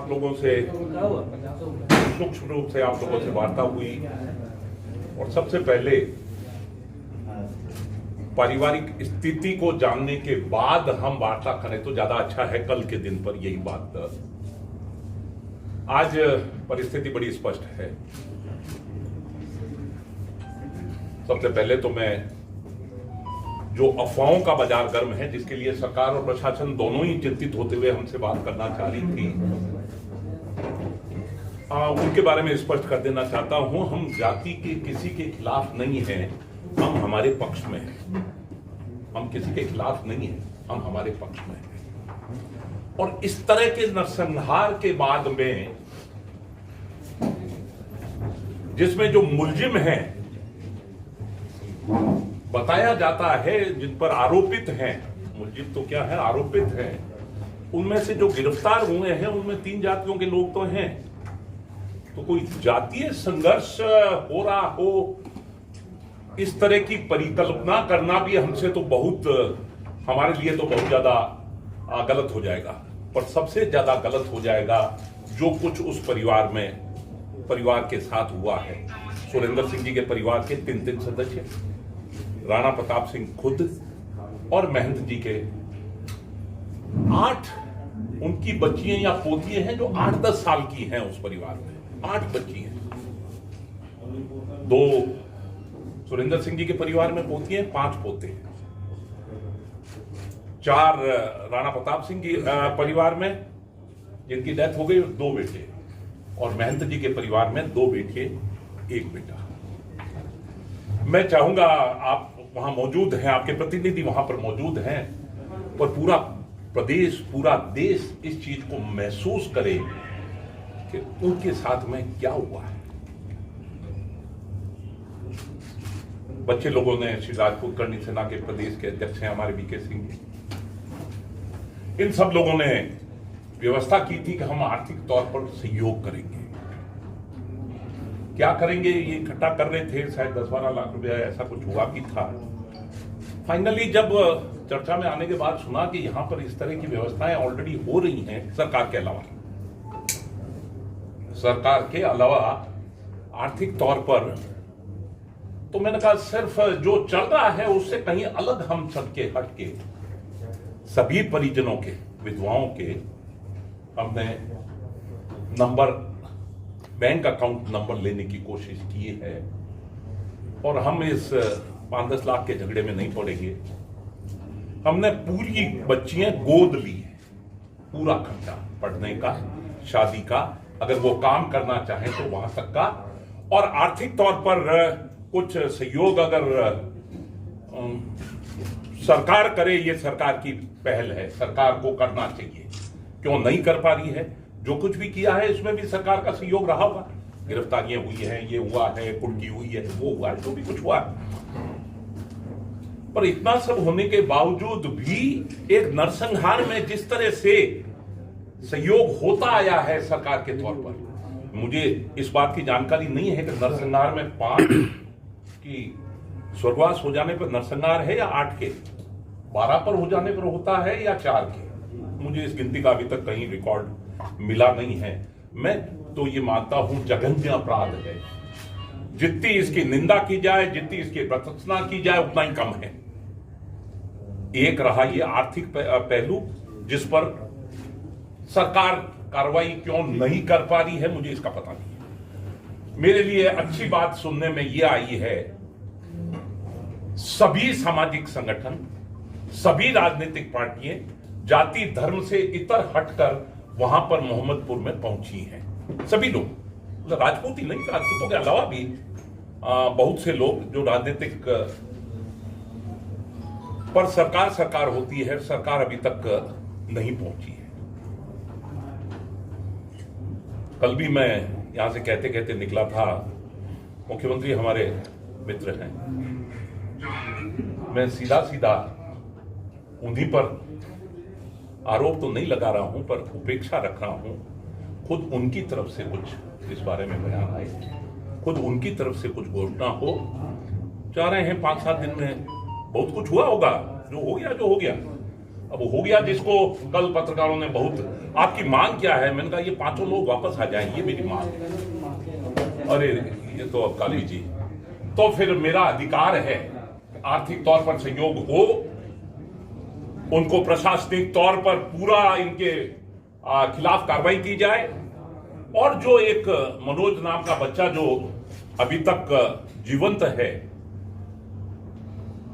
आप लोगों से सूक्ष्म रूप से आप लोगों से वार्ता हुई, और सबसे पहले पारिवारिक स्थिति को जानने के बाद हम वार्ता करें तो ज्यादा अच्छा है। कल के दिन पर यही बात, आज परिस्थिति बड़ी स्पष्ट है। सबसे पहले तो मैं जो अफवाहों का बाजार गर्म है, जिसके लिए सरकार और प्रशासन दोनों ही चिंतित होते हुए हमसे बात करना चाह रही थी, उनके बारे में स्पष्ट कर देना चाहता हूं। हम जाति के किसी के खिलाफ नहीं हैं, हम हमारे पक्ष में हैं। हम किसी के खिलाफ नहीं हैं, हम हमारे पक्ष में हैं। और इस तरह के नरसंहार के बाद में जिसमें जो मुलजिम हैं बताया जाता है, जिन पर आरोपित हैं, मुलजिम तो क्या है, आरोपित हैं, उनमें से जो गिरफ्तार हुए हैं उनमें 3 जातियों के लोग तो हैं। तो कोई जातीय संघर्ष हो रहा हो, इस तरह की परिकल्पना करना भी हमसे तो बहुत, हमारे लिए तो बहुत ज्यादा गलत हो जाएगा। पर सबसे ज्यादा गलत हो जाएगा जो कुछ उस परिवार के साथ हुआ है। सुरेंद्र सिंह जी के परिवार के 3 सदस्य, राणा प्रताप सिंह खुद और महंत जी के 8 उनकी बच्चियां या पोतियां हैं जो 8-10 साल की हैं। उस परिवार में 8 बच्ची हैं। 2 सुरेंद्र सिंह जी के परिवार में पोतियां, 5 पोते हैं। 4 राणा प्रताप सिंह जी परिवार में जिनकी डेथ हो गई, 2 बेटे, और महंत जी के परिवार में 2 बेटे 1 बेटा। मैं चाहूंगा आप वहां मौजूद हैं, आपके प्रतिनिधि वहां पर मौजूद हैं, पर पूरा प्रदेश, पूरा देश इस चीज को महसूस करे कि उनके साथ में क्या हुआ है। बच्चे लोगों ने, श्री राजपूत करनी सेना के प्रदेश के अध्यक्ष हैं हमारे वीके सिंह जी, इन सब लोगों ने व्यवस्था की थी कि हम आर्थिक तौर पर सहयोग करेंगे। क्या करेंगे ये इकट्ठा कर रहे थे, शायद 10-12 लाख रुपया ऐसा कुछ हुआ भी था। फाइनली जब चर्चा में आने के बाद सुना कि यहां पर इस तरह की व्यवस्थाएं ऑलरेडी हो रही हैं सरकार के अलावा आर्थिक तौर पर, तो मैंने कहा सिर्फ जो चल रहा है उससे कहीं अलग हम सबके हटके सभी परिजनों के, विधवाओं के हमने नंबर, बैंक अकाउंट नंबर लेने की कोशिश की है। और हम इस 5-10 लाख के झगड़े में नहीं पड़ेंगे। हमने पूरी बच्चियां गोद ली है, पूरा खर्चा पढ़ने का, शादी का, अगर वो काम करना चाहें तो वहां तक का, और आर्थिक तौर पर कुछ सहयोग अगर सरकार करे, ये सरकार की पहल है, सरकार को करना चाहिए। क्यों नहीं कर पा रही है? जो कुछ भी किया है इसमें भी सरकार का सहयोग रहा होगा। गिरफ्तारियां हुई हैं, ये हुआ है, कुर्की हुई है, वो हुआ है, जो भी कुछ हुआ है। पर इतना सब होने के बावजूद भी एक नरसंहार में जिस तरह से सहयोग होता आया है सरकार के तौर पर, मुझे इस बात की जानकारी नहीं है कि नरसंहार में 5 की स्वर्गवास हो जाने पर नरसंहार है या 8 के 12 पर हो जाने पर होता है या 4 के। मुझे इस गिनती का अभी तक कहीं रिकॉर्ड मिला नहीं है। मैं तो ये मानता हूं जघन्य अपराध है। जितनी इसकी निंदा की जाए, जितनी इसकी प्रशंसा की जाए, उतना ही कम है। एक रहा ये आर्थिक पहलू, जिस पर सरकार कार्रवाई क्यों नहीं कर पा रही है, मुझे इसका पता नहीं है। मेरे लिए अच्छी बात सुनने में यह आई है, सभी सामाजिक संगठन, सभी राजनीतिक पार्टियां जाति धर्म से इतर हटकर वहां पर मोहम्मदपुर में पहुंची हैं। सभी लोग, मतलब राजपूत ही नहीं, राजपूतों के अलावा भी बहुत से लोग जो राजनीतिक, पर सरकार होती है, सरकार अभी तक नहीं पहुंची है। कल भी मैं यहां से कहते कहते निकला था, मुख्यमंत्री हमारे मित्र हैं, मैं सीधा उन्हीं पर आरोप तो नहीं लगा रहा हूं, पर उपेक्षा रख रहा हूं। खुद उनकी तरफ से कुछ इस बारे में बयान आए, खुद उनकी तरफ से कुछ घोषणा हो। चाह रहे हैं 5-7 दिन में बहुत कुछ हुआ होगा, जो हो गया अब हो गया जिसको कल पत्रकारों ने बहुत, आपकी मांग क्या है? मैंने कहा ये 5 लोग वापस आ जाएं, ये मेरी मांग। अरे ये तो अब काली जी, तो फिर मेरा अधिकार है आर्थिक तौर पर सहयोग हो, उनको प्रशासनिक तौर पर पूरा इनके खिलाफ कार्रवाई की जाए, और जो एक मनोज नाम का बच्चा जो अभी तक जीवंत है,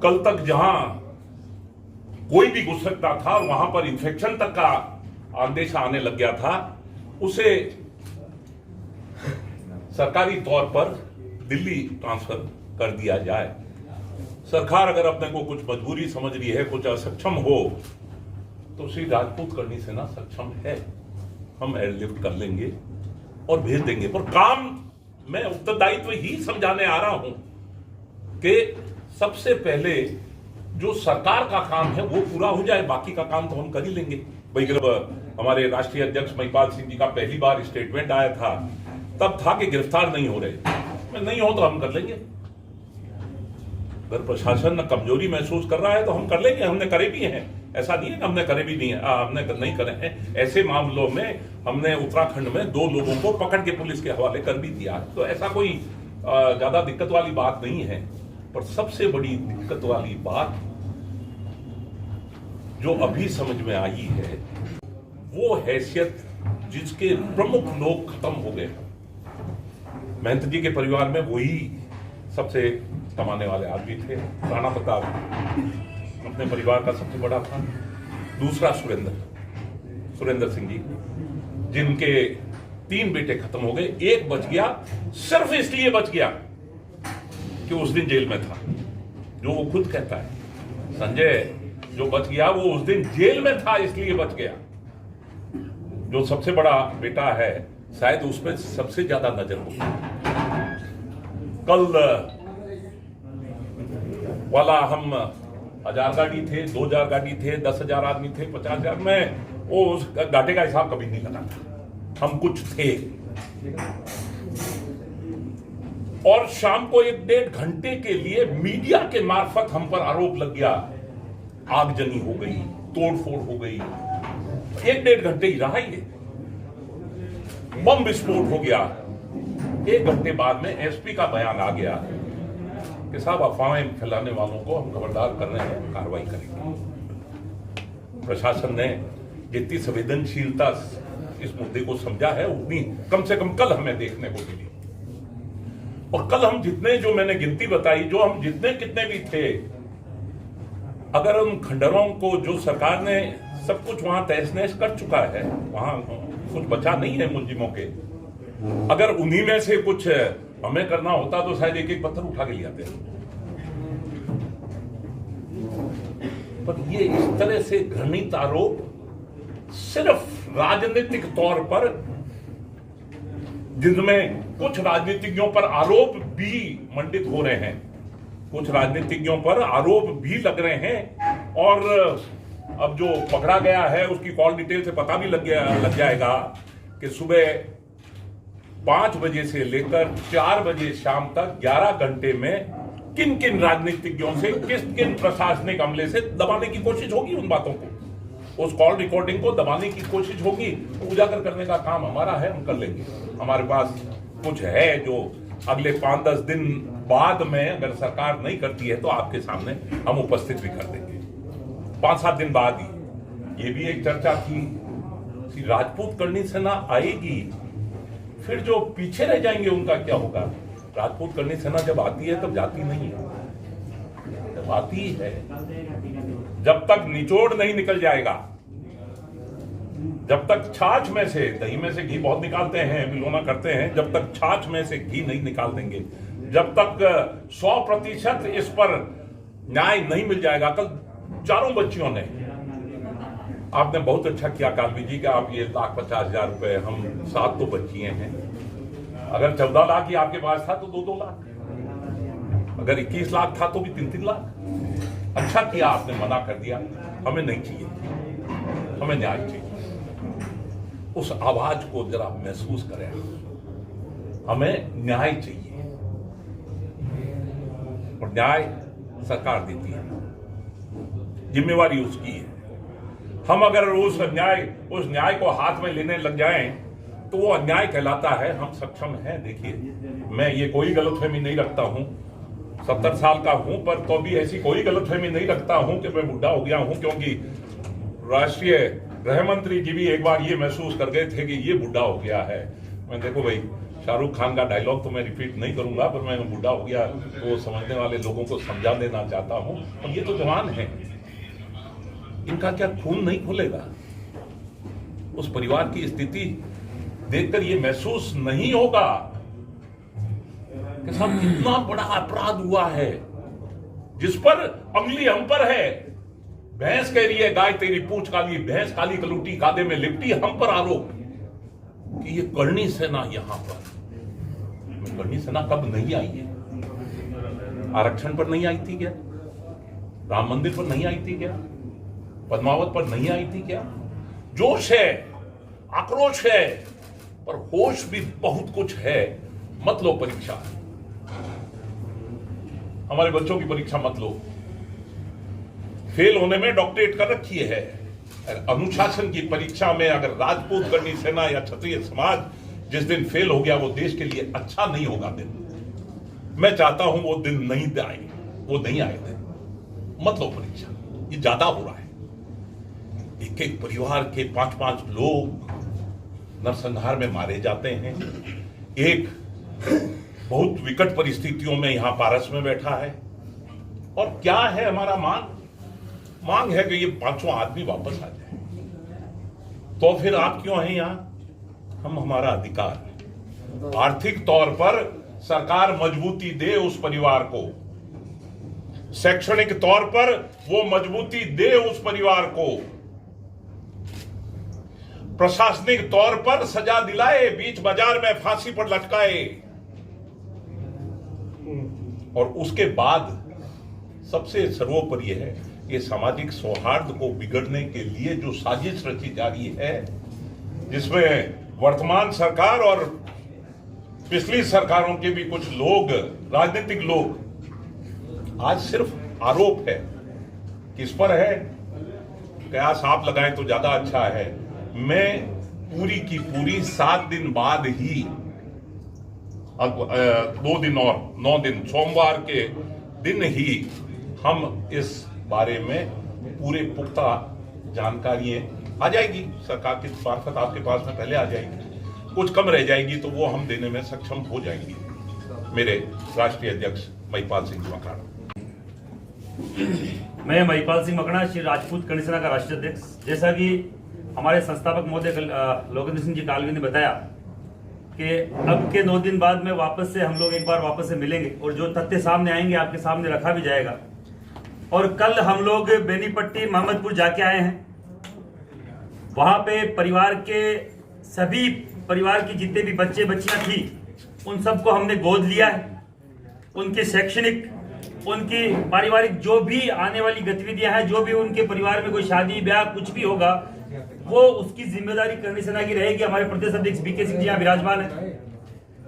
कल तक जहां कोई भी घुस सकता था और वहां पर इंफेक्शन तक का अंदेशा आने लग गया था, उसे सरकारी तौर पर दिल्ली ट्रांसफर कर दिया जाए। सरकार अगर अपने को कुछ मजबूरी समझ रही है, कुछ असक्षम हो, तो श्री राजपूत करनी सेना सक्षम है, हम एयरलिफ्ट कर लेंगे और भेज देंगे। पर काम मैं उत्तरदायित्व ही समझाने आ रहा हूं कि सबसे पहले जो सरकार का काम है वो पूरा हो जाए, बाकी का काम तो हम कर ही लेंगे। भाई जब हमारे राष्ट्रीय अध्यक्ष महिपाल सिंह जी का पहली बार स्टेटमेंट आया था, तब था कि गिरफ्तार नहीं हो रहे, नहीं हो तो हम कर लेंगे। अगर प्रशासन कमजोरी महसूस कर रहा है तो हम कर लेंगे, हमने करे भी हैं, ऐसा नहीं है कि हमने करे भी नहीं है, हमने नहीं करे हैं। ऐसे मामलों में हमने उत्तराखंड में 2 लोगों को पकड़ के पुलिस के हवाले कर भी दिया, तो ऐसा कोई ज्यादा दिक्कत वाली बात नहीं है। पर सबसे बड़ी दिक्कत वाली बात जो अभी समझ में आई है, वो हैसियत जिसके प्रमुख लोग खत्म हो गए। महंत जी के परिवार में वही सबसे कमाने वाले आदमी थे, राणा प्रताप अपने परिवार का सबसे बड़ा था। दूसरा सुरेंद्र सिंह जी, जिनके 3 बेटे खत्म हो गए, एक बच गया, सिर्फ इसलिए बच गया कि उस दिन जेल में था, जो वो खुद कहता है। संजय जो बच गया वो उस दिन जेल में था, इसलिए बच गया। जो सबसे बड़ा बेटा है, शायद उस पर सबसे ज्यादा नजर होगी। कल वाला हम 1000 गाड़ी थे, 2000 गाड़ी थे, 10,000 आदमी थे, 50,000 में वो उस घाटे का हिसाब कभी नहीं लगा था। हम कुछ थे, और शाम को 1-1.5 घंटे के लिए मीडिया के मार्फत हम पर आरोप लग गया, आगजनी हो गई, तोड़फोड़ हो गई। 1-1.5 घंटे ही रहा, ये बम विस्फोट हो गया। 1 घंटे बाद में एसपी का बयान आ गया कि साहब अफवाहें फैलाने वालों को हम खबरदार कर रहे हैं, कार्रवाई करेंगे। प्रशासन ने जितनी संवेदनशीलता इस मुद्दे को समझा है, उतनी कम से कम कल हमें देखने को मिली। और कल हम जितने, जो मैंने गिनती बताई, जो हम जितने कितने भी थे, अगर उन खंडरों को जो सरकार ने सब कुछ वहां तहस नहस कर चुका है, वहां कुछ बचा नहीं है मुलजिमों के, अगर उन्हीं में से कुछ हमें करना होता तो शायद एक पत्थर उठा के ले आते। पर ये इस तरह से घृणित आरोप सिर्फ राजनीतिक तौर पर, जिनमें कुछ राजनीतिज्ञों पर आरोप भी मंडित हो रहे हैं, कुछ राजनीतिज्ञों पर आरोप भी लग रहे हैं, और अब जो पकड़ा गया है उसकी कॉल डिटेल से पता भी लग जाएगा कि सुबह 5 बजे से लेकर 4 बजे शाम तक 11 घंटे में किन किन राजनीतिज्ञों से, किन प्रशासनिक अमले से दबाने की कोशिश होगी। उन बातों को, उस कॉल रिकॉर्डिंग को दबाने की कोशिश होगी, उजागर करने का काम हमारा है, हम कर लेंगे। हमारे पास कुछ है जो अगले 5-10 दिन बाद में अगर सरकार नहीं करती है तो आपके सामने हम उपस्थित भी कर देंगे। 5-7 दिन बाद ही। ये भी एक चर्चा थी, राजपूत करनी सेना आएगी, फिर जो पीछे रह जाएंगे उनका क्या होगा? राजपूत करनी सेना जब आती है तब जाती नहीं है, जब आती है, जब तक निचोड़ नहीं निकल जाएगा, जब तक छाछ में से, दही में से घी बहुत निकालते हैं, विलोना करते हैं, जब तक छाछ में से घी नहीं निकाल देंगे, जब तक 100% इस पर न्याय नहीं मिल जाएगा। कल 4 बच्चियों ने, आपने बहुत अच्छा किया कालवी जी का, आप ये 1,50,000 रुपए, हम 7 तो बच्चियां हैं, अगर 14 लाख ही आपके पास था तो 2-2 लाख, अगर 21 लाख था तो भी 3-3 लाख। अच्छा किया आपने, मना कर दिया, हमें नहीं चाहिए, हमें न्याय चाहिए। उस आवाज को जरा महसूस करें, हमें न्याय चाहिए, और न्याय सरकार देती है, जिम्मेवारी उसकी है। हम अगर उस न्याय को हाथ में लेने लग जाएं तो वो अन्याय कहलाता है। हम सक्षम हैं। देखिए, मैं ये कोई गलतफहमी नहीं रखता हूं, 70 साल का हूं, पर तो भी ऐसी कोई गलतफहमी नहीं रखता हूं कि मैं बुढ़ा हो गया हूं, क्योंकि राष्ट्रीय गृह मंत्री जी भी एक बार ये महसूस कर गए थे कि ये बुढ़ा हो गया है। मैं देखो भाई, शाहरुख खान का डायलॉग तो मैं रिपीट नहीं करूंगा, पर मैं बुढ़ा हो गया तो समझने वाले लोगों को समझा देना चाहता हूं। और ये तो जवान है, इनका क्या खून नहीं खुलेगा? उस परिवार की स्थिति देखकर ये महसूस नहीं होगा कि साहब कितना बड़ा अपराध हुआ है, जिस पर अंगुली हम पर है। भैंस कह रही है गाय तेरी पूंछ काली, भैंस काली कलूटी कादे में लिपटी, हम पर आरोप कि ये करणी सेना यहां पर। करणी सेना कब नहीं आई है? आरक्षण पर नहीं आई थी क्या? राम मंदिर पर नहीं आई थी क्या? पद्मावत पर नहीं आई थी क्या? जोश है, आक्रोश है, पर होश भी बहुत कुछ है। मत लो परीक्षा, हमारे बच्चों की परीक्षा मत लो। फेल होने में डॉक्टरेट कर रखी है। अनुशासन की परीक्षा में अगर राजपूत, करणी सेना या क्षत्रिय समाज जिस दिन फेल हो गया, वो देश के लिए अच्छा नहीं होगा दिन। मैं चाहता हूं वो दिन नहीं आए, वो नहीं आए दिन। मत लो परीक्षा, ये ज्यादा हो रहा है। एक एक परिवार के 5-5 लोग नरसंहार में मारे जाते हैं। एक बहुत विकट परिस्थितियों में यहां पारस में बैठा है। और क्या है हमारा मांग है कि ये 500 आदमी वापस आ जाए। तो फिर आप क्यों हैं यहां? हम हमारा अधिकार, आर्थिक तौर पर सरकार मजबूती दे उस परिवार को, शैक्षणिक तौर पर वो मजबूती दे उस परिवार को, प्रशासनिक तौर पर सजा दिलाए, बीच बाजार में फांसी पर लटकाए। और उसके बाद सबसे सर्वोपरि है, ये सामाजिक सौहार्द को बिगड़ने के लिए जो साजिश रची जा रही है, जिसमें वर्तमान सरकार और पिछली सरकारों के भी कुछ लोग, राजनीतिक लोग, आज सिर्फ आरोप है। किस पर है? कयास आप लगाएं तो ज्यादा अच्छा है। मैं पूरी की पूरी 7 दिन बाद ही, 2 दिन और 9 दिन, सोमवार के दिन ही हम इस बारे में पूरे पुख्ता जानकारी आ जाएगी सरकार के मार्फत, आपके पास में पहले आ जाएगी। कुछ कम रह जाएगी तो वो हम देने में सक्षम हो जाएंगे। मेरे राष्ट्रीय अध्यक्ष महिपाल सिंह मकराना। मैं महिपाल सिंह मकराना, श्री राजपूत करणी सेना का राष्ट्रीय अध्यक्ष। जैसा कि हमारे संस्थापक महोदय लोकेंद्र सिंह जी कालवी ने बताया कि अब के 9 दिन बाद में वापस से हम लोग एक बार वापस से मिलेंगे और जो तथ्य सामने आएंगे आपके सामने रखा भी जाएगा। और कल हम लोग बेनीपट्टी मोहम्मदपुर जाके आए हैं। वहां पे परिवार की जितने भी बच्चे बच्चियां थी, उन सबको हमने गोद लिया है। उनके शैक्षणिक, उनकी पारिवारिक जो भी आने वाली गतिविधियां हैं, जो भी उनके परिवार में कोई शादी ब्याह कुछ भी होगा, वो उसकी जिम्मेदारी करणी सेना की रहेगी। हमारे प्रदेश अध्यक्ष बीके सिंह जी यहाँ विराजमान है।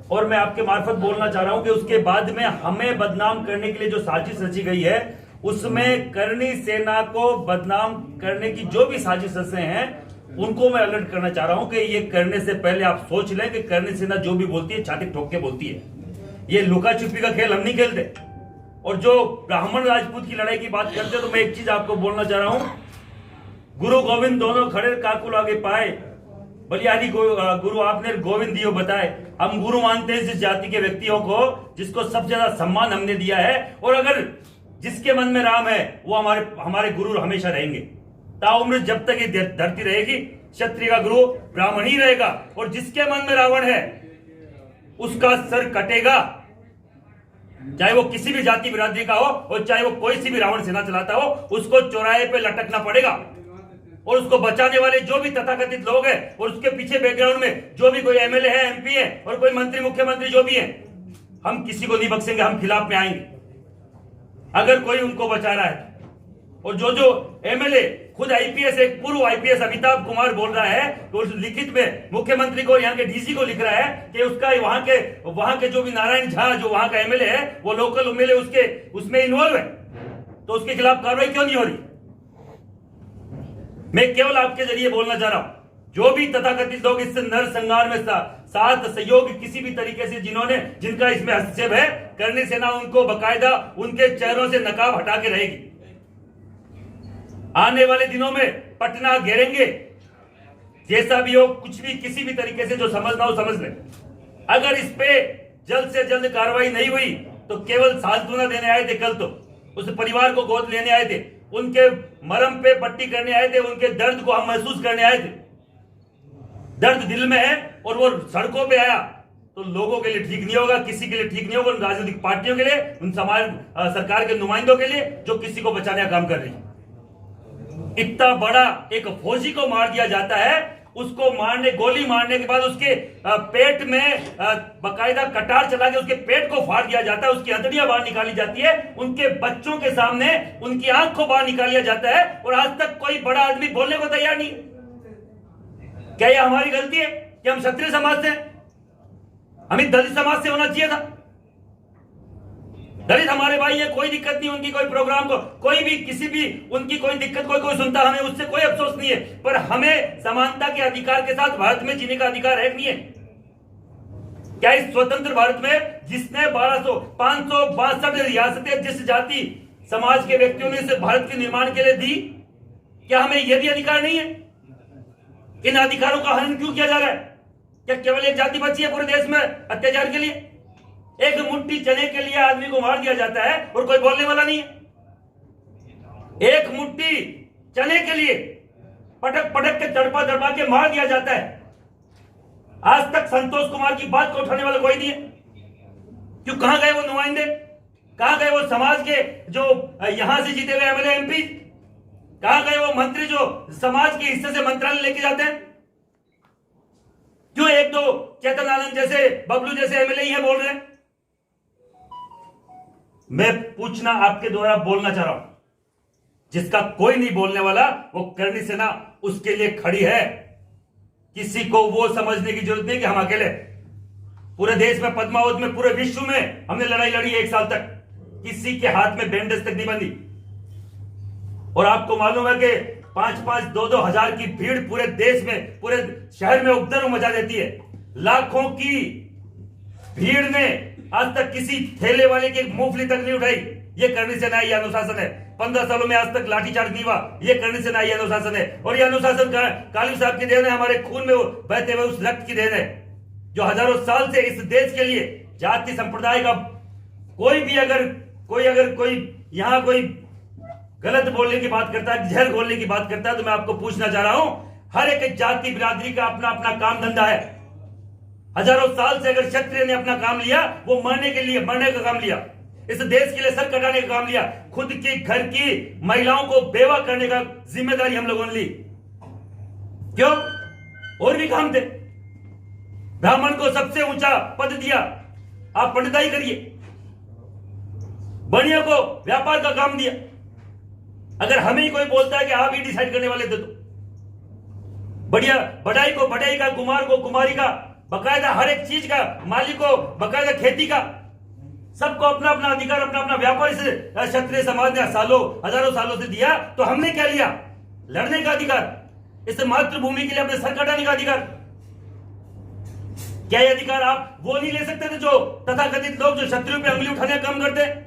और मैं आपके मार्फत बोलना चाह रहा हूं कि उसके बाद में हमें बदनाम करने के लिए जो साजिश रची गई है, उसमें करणी सेना को बदनाम करने की जो भी साजिशें हैं, उनको मैं अलर्ट करना चाह रहा हूं कि ये करने से पहले आप सोच लें कि करणी सेना जो भी बोलती है छाती ठोक के बोलती है। ये लुका छुपी का खेल हम नहीं खेलते। और जो ब्राह्मण राजपूत की लड़ाई की बात करते हैं, तो मैं एक चीज आपको बोलना चाह रहा हूं, गुरु गोविंद दोनों खड़े काकुल आगे पाए, बलिहारी गुरु आपने गोविंद दियो बताए। हम गुरु मानते हैं जिस जाति के व्यक्तियों को, जिसको सबसे ज्यादा सम्मान हमने दिया है। और अगर जिसके मन में राम है, वो हमारे गुरु हमेशा रहेंगे। ताउम्र जब तक ये धरती रहेगी, क्षत्रिय का गुरु ब्राह्मण ही रहेगा। और जिसके मन में रावण है, उसका सर कटेगा, चाहे वो किसी भी जाति बिरादरी का हो और चाहे वो कोई सी भी रावण सेना चलाता हो, उसको चौराहे पे लटकना पड़ेगा। और उसको बचाने वाले जो भी तथाकथित लोग हैं और उसके पीछे बैकग्राउंड में जो भी कोई एमएलए है, एमपी है और कोई मंत्री मुख्यमंत्री जो भी है, हम किसी को नहीं बख्शेंगे। हम खिलाफ में आएंगे अगर कोई उनको बचा रहा है। और जो एमएलए खुद आईपीएस, एक पूर्व आईपीएस अमिताभ कुमार बोल रहा है तो उस लिखित में मुख्यमंत्री को, यहाँ के डीसी को लिख रहा है कि उसका वहां के जो भी नारायण झा जो वहां का एमएलए है, वो लोकल एमएलए उसमें इन्वॉल्व है, तो उसके खिलाफ कार्रवाई क्यों नहीं हो रही? मैं केवल आपके जरिए बोलना चाह रहा हूं, जो भी तथाकथित लोग इस नरसंहार में साथ सहयोग किसी भी तरीके से जिनका इसमें हस्तक्षेप है, करनी सेना उनको बकायदा उनके चेहरों से नकाब हटा के रहेगी। आने वाले दिनों में पटना घेरेंगे, जैसा भी हो, कुछ भी किसी भी तरीके से जो समझना हो समझ ले। अगर इस पे जल्द से जल्द कार्रवाई नहीं हुई तो केवल सांत्वना देने आए थे, कल तो उस परिवार को गोद लेने आए थे, उनके मरम पे पट्टी करने आए थे, उनके दर्द को हम महसूस करने आए थे। दर्द दिल में है और वो सड़कों पे आया तो लोगों के लिए ठीक नहीं होगा, किसी के लिए ठीक नहीं होगा, उन राजनीतिक पार्टियों के लिए, उन समाज सरकार के नुमाइंदों के लिए जो किसी को बचाने का काम कर रही है। इतना बड़ा एक फौजी को मार दिया जाता है, उसको गोली मारने के बाद उसके पेट में बकायदा कटार चला के उसके पेट को फाड़ दिया जाता है, उसकी हथेलियां बाहर निकाली जाती है, उनके बच्चों के सामने उनकी आंख को बाहर निकाल लिया जाता है, और आज तक कोई बड़ा आदमी बोलने को तैयार नहीं। क्या यह हमारी गलती है कि हम क्षत्रिय समाज से, हमें दलित समाज से होना चाहिए था? दलित हमारे भाई है, कोई दिक्कत नहीं, उनकी कोई प्रोग्राम को कोई भी किसी भी उनकी कोई दिक्कत कोई सुनता, हमें उससे कोई अफसोस नहीं है, पर हमें समानता के अधिकार के साथ भारत में जीने का अधिकार है नहीं है? क्या इस स्वतंत्र भारत में जिसने 562 रियासतें जिस जाति समाज के व्यक्तियों ने इस भारत के निर्माण के लिए दी, क्या हमें यह भी अधिकार नहीं है? इन अधिकारों का हनन क्यों किया जा रहा है? क्या केवल एक जाति बची है पूरे देश में अत्याचार के लिए? एक मुट्ठी चने के लिए आदमी को मार दिया जाता है और कोई बोलने वाला नहीं है। एक मुट्ठी चने के लिए पटक पटक के तड़पा के मार दिया जाता है। आज तक संतोष कुमार की बात को उठाने वाला कोई नहीं है। क्यों? कहां गए वो नुमाइंदे? कहां गए वो समाज के जो यहां से जीते हुए एमएलए एमपी? कहां गए वो मंत्री जो समाज के हिस्से से मंत्रालय लेके जाते हैं? क्यों एक दो चेतन आनंद जैसे, बबलू जैसे एमएलए ही बोल रहे हैं? मैं पूछना आपके द्वारा बोलना चाह रहा हूं, जिसका कोई नहीं बोलने वाला, वो करनी सेना उसके लिए खड़ी है। किसी को वो समझने की जरूरत नहीं कि हम अकेले, पूरे देश में, पद्मावत में, पूरे विश्व में हमने लड़ाई लड़ी है 1 साल तक, किसी के हाथ में बैंडेज तक नहीं बंधी। और आपको मालूम है कि 5-5, 2-2 हजार की भीड़ पूरे देश में, पूरे शहर में उपद्रव मचा देती है। लाखों की भीड़ ने आज तक किसी ठेले वाले की मूंगफली तक नहीं उठाई। ये करनी सेना, ये अनुशासन है। 15 सालों में आज तक लाठीचार्ज नहीं हुआ, ये करनी सेना, ये अनुशासन है। और ये अनुशासन काली साहब की देन है, हमारे खून में वो बहते हुए उस रक्त की देन है, जो हजारों साल से इस देश के लिए जाति संप्रदाय का कोई यहां कोई गलत बोलने की बात करता है, जहर घोलने की बात करता है, तो मैं आपको पूछना चाह रहा हूं, हर एक जाति बिरादरी का अपना अपना काम धंधा है। हजारों साल से अगर क्षत्रिय ने अपना काम लिया, वो मरने का काम लिया, इस देश के लिए सर कटाने का काम लिया, खुद के घर की महिलाओं को बेवा करने का जिम्मेदारी हम लोगों ने ली। क्यों? और भी काम थे। ब्राह्मण को सबसे ऊंचा पद दिया, आप पंडिताई करिए। बनिया को व्यापार का काम दिया। अगर हमें ही कोई बोलता है कि आप ही डिसाइड करने वाले थे, तो बढ़ाई को बढ़ाई का, कुमार को कुमारी का, बकायदा हर एक चीज का, मालिक को बकायदा खेती का, सबको अपना अपना अधिकार, अपना अपना व्यापार इस क्षत्रिय समाज ने हजारों सालों से दिया। तो हमने क्या लिया? लड़ने का अधिकार, इस मातृभूमि के लिए अपने सर कटाने का अधिकार। क्या ये अधिकार आप वो नहीं ले सकते थे जो तथाकथित लोग जो क्षत्रियों पे उंगली उठाने का काम करते हैं?